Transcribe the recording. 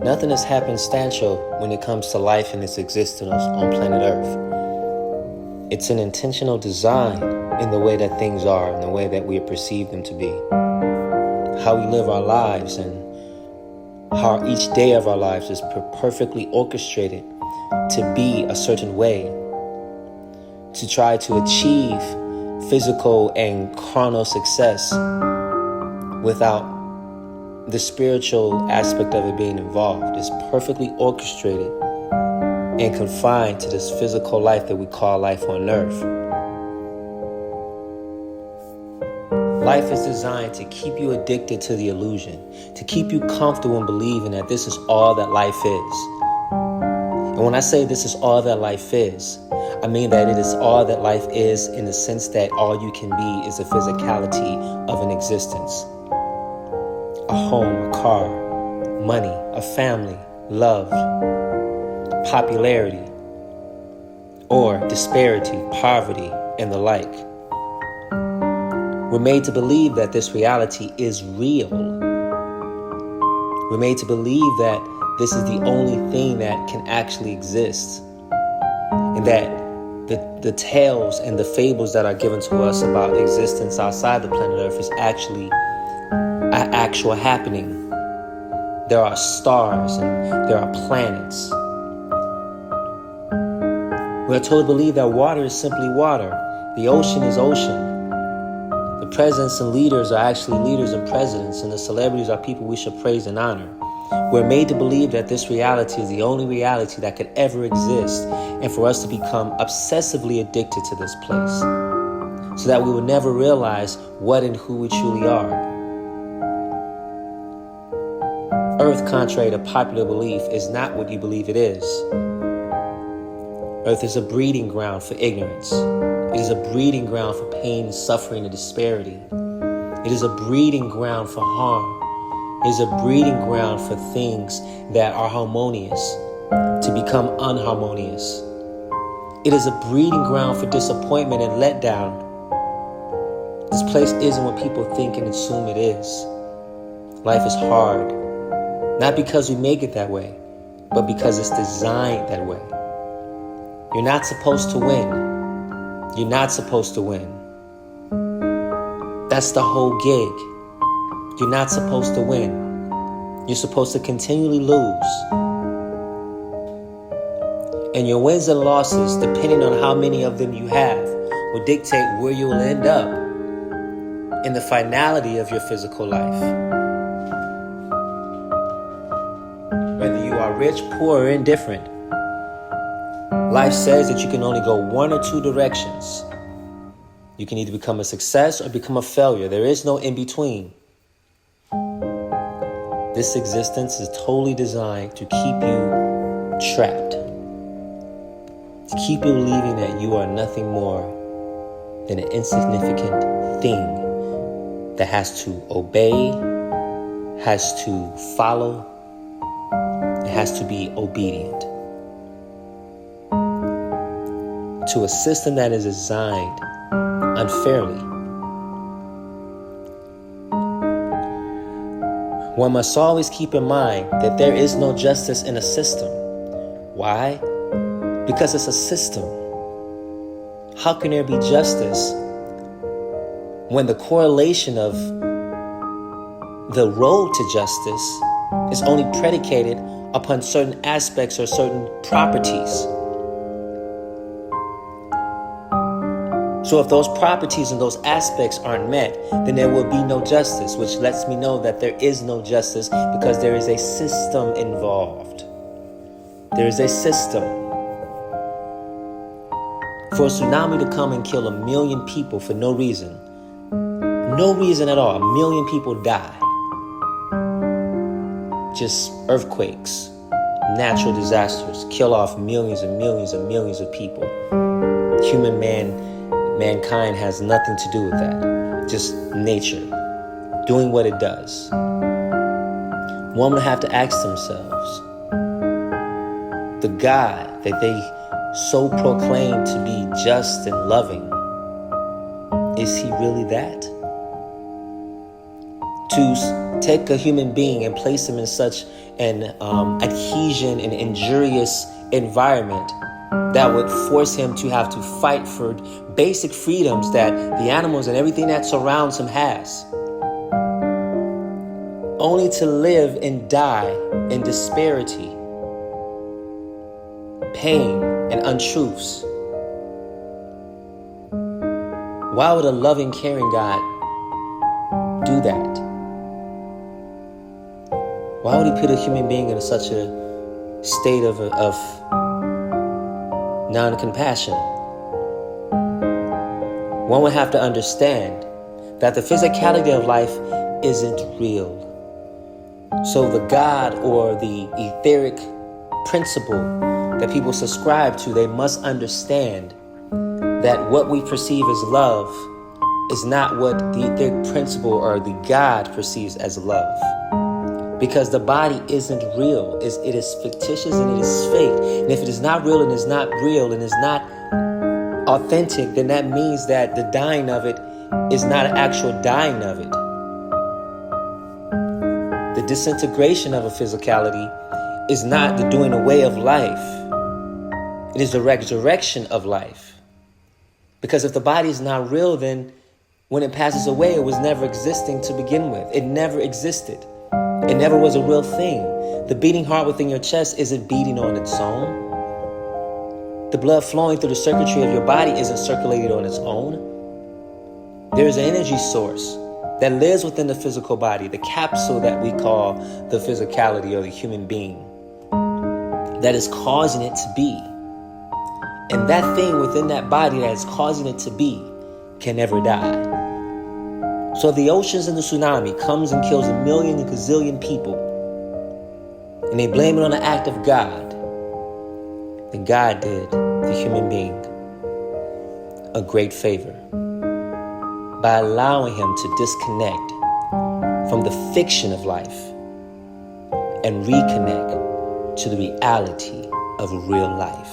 Nothing is happenstantial when it comes to life and its existence on planet Earth. It's an intentional design in the way that things are, in the way that we perceive them to be. How we live our lives and how each day of our lives is perfectly orchestrated to be a certain way, to try to achieve physical and carnal success without the spiritual aspect of it being involved. Is perfectly orchestrated and confined to this physical life that we call life on earth. Life is designed to keep you addicted to the illusion, to keep you comfortable in believing that this is all that life is. And when I say this is all that life is, I mean that it is all that life is in the sense that all you can be is the physicality of an existence. A home, a car, money, a family, love, popularity, or disparity, poverty, and the like. We're made to believe that this reality is real. We're made to believe that this is the only thing that can actually exist. And that the tales and the fables that are given to us about existence outside the planet Earth is actually an actual happening. There are stars and there are planets. We're told to believe that water is simply water. The ocean is ocean. The presidents and leaders are actually leaders and presidents, and the celebrities are people we should praise and honor. We're made to believe that this reality is the only reality that could ever exist, and for us to become obsessively addicted to this place, so that we will never realize what and who we truly are. Earth, contrary to popular belief, is not what you believe it is. Earth is a breeding ground for ignorance. It is a breeding ground for pain and suffering and disparity. It is a breeding ground for harm. It is a breeding ground for things that are harmonious to become unharmonious. It is a breeding ground for disappointment and letdown. This place isn't what people think and assume it is. Life is hard. Not because we make it that way, but because it's designed that way. You're not supposed to win. You're not supposed to win. That's the whole gig. You're not supposed to win. You're supposed to continually lose. And your wins and losses, depending on how many of them you have, will dictate where you will end up in the finality of your physical life. Whether you are rich, poor, or indifferent, life says that you can only go one or two directions. You can either become a success or become a failure. There is no in between. This existence is totally designed to keep you trapped, to keep you believing that you are nothing more than an insignificant thing that has to obey, has to follow, it has to be obedient to a system that is designed unfairly. One must always keep in mind that there is no justice in a system. Why? Because it's a system. How can there be justice when the correlation of the road to justice is only predicated upon certain aspects or certain properties? So if those properties and those aspects aren't met, then there will be no justice, which lets me know that there is no justice because there is a system involved. There is a system. For a tsunami to come and kill 1 million people for no reason at all, 1 million people die. Just earthquakes, natural disasters, kill off millions and millions and millions of people. Mankind has nothing to do with that. Just nature doing what it does. One would have to ask themselves, the God that they so proclaim to be just and loving, is he really that? To take a human being and place him in such and adhesion and injurious environment that would force him to have to fight for basic freedoms that the animals and everything that surrounds him has, only to live and die in disparity, pain, and untruths. Why would a loving, caring God do that? Why would he put a human being in such a state of non-compassion? One would have to understand that the physicality of life isn't real. So the God or the etheric principle that people subscribe to, they must understand that what we perceive as love is not what the etheric principle or the God perceives as love. Because the body isn't real. It is fictitious and it is fake. And if it is not real and is not real and is not authentic, then that means that the dying of it is not an actual dying of it. The disintegration of a physicality is not the doing away of life. It is the resurrection of life. Because if the body is not real, then when it passes away, it was never existing to begin with. It never existed. It never was a real thing. The beating heart within your chest isn't beating on its own. The blood flowing through the circuitry of your body isn't circulated on its own. There is an energy source that lives within the physical body, the capsule that we call the physicality or the human being, that is causing it to be. And that thing within that body that is causing it to be can never die. So if the oceans and the tsunami comes and kills a million and gazillion people, and they blame it on the act of God, then God did the human being a great favor by allowing him to disconnect from the fiction of life and reconnect to the reality of real life.